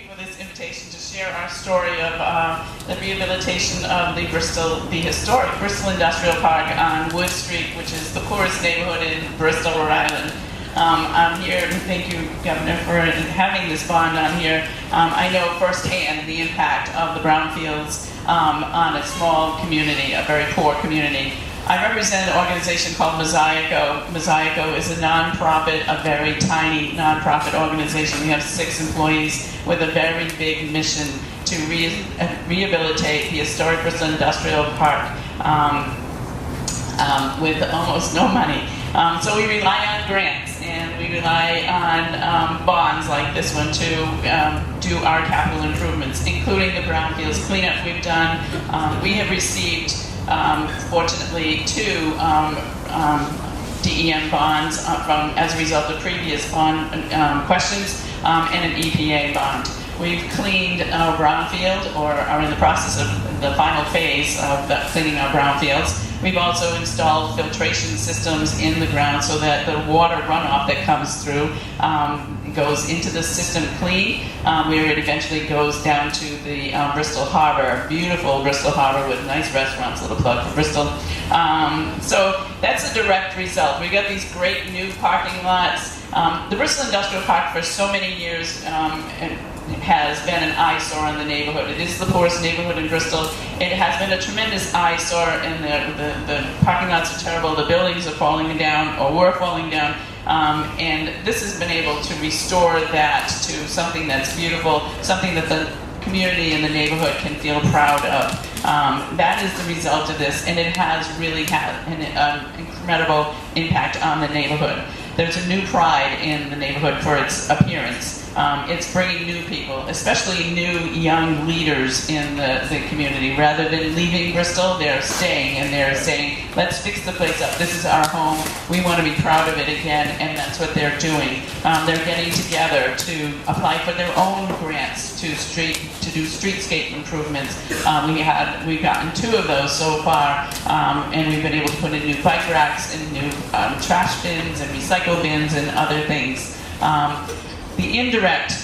for this invitation to share our story of the rehabilitation of the historic Bristol Industrial Park on Wood Street, which is the poorest neighborhood in Bristol, Rhode Island. I'm here, and thank you, Governor, for having this bond on here. I know firsthand the impact of the brownfields on a small community, a very poor community. I represent an organization called Mosaico. Mosaico is a nonprofit, a very tiny nonprofit organization. We have 6 employees with a very big mission to rehabilitate the historic Bristol Industrial Park with almost no money. So we rely on grants, and we rely on bonds like this one to do our capital improvements, including the brownfields cleanup we've done. We have received fortunately 2 DEM bonds as a result of previous bond questions, and an EPA bond. We've cleaned our brownfield, or are in the process of the final phase of cleaning our brownfields. We've also installed filtration systems in the ground so that the water runoff that comes through goes into the system clean, where it eventually goes down to the Bristol Harbor, beautiful Bristol Harbor with nice restaurants, little plug for Bristol. So that's a direct result. We got these great new parking lots. The Bristol Industrial Park for so many years has been an eyesore in the neighborhood. It is the poorest neighborhood in Bristol. It has been a tremendous eyesore, and the parking lots are terrible. The buildings are falling down, or were falling down. And this has been able to restore that to something that's beautiful, something that the community and the neighborhood can feel proud of. That is the result of this, and it has really had an incredible impact on the neighborhood. There's a new pride in the neighborhood for its appearance. It's bringing new people, especially new young leaders in the community. Rather than leaving Bristol, they're staying, and they're saying, let's fix the place up. This is our home. We want to be proud of it again, and that's what they're doing. They're getting together to apply for their own grants to do streetscape improvements. We've gotten 2 of those so far, and we've been able to put in new bike racks and new trash bins and recycle bins and other things. The indirect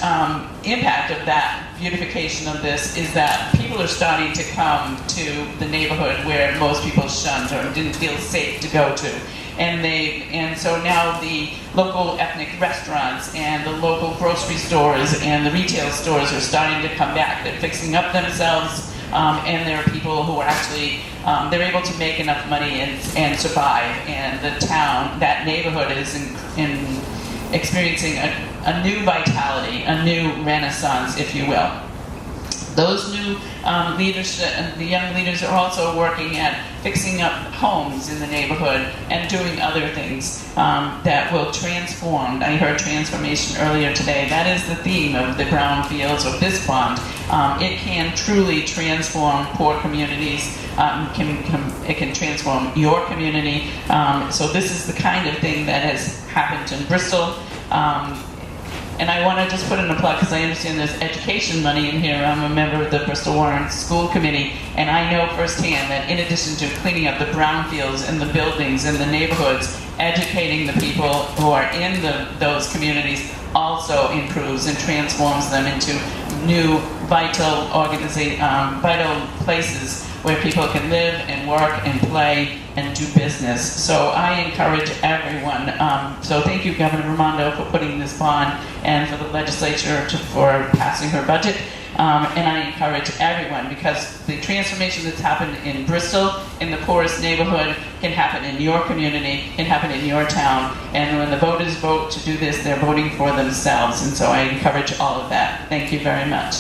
impact of that beautification of this is that people are starting to come to the neighborhood where most people shunned or didn't feel safe to go to. And so now the local ethnic restaurants and the local grocery stores and the retail stores are starting to come back. They're fixing up themselves, and there are people who are actually, they're able to make enough money and survive. And the town, that neighborhood is experiencing a new vitality, a new renaissance, if you will. Those new leadership, the young leaders are also working at fixing up homes in the neighborhood and doing other things that will transform. I heard transformation earlier today. That is the theme of the brownfields of this bond. It can truly transform poor communities. It can transform your community. So this is the kind of thing that has happened in Bristol. And I want to just put in a plug, because I understand there's education money in here. I'm a member of the Bristol Warren School Committee, and I know firsthand that in addition to cleaning up the brownfields and the buildings and the neighborhoods, educating the people who are in those communities also improves and transforms them into new vital places where people can live and work and play and do business. So I encourage everyone. So thank you, Governor Raimondo, for putting this bond, and for the legislature for passing her budget. And I encourage everyone, because the transformation that's happened in Bristol, in the poorest neighborhood, can happen in your community, can happen in your town. And when the voters vote to do this, they're voting for themselves. And so I encourage all of that. Thank you very much.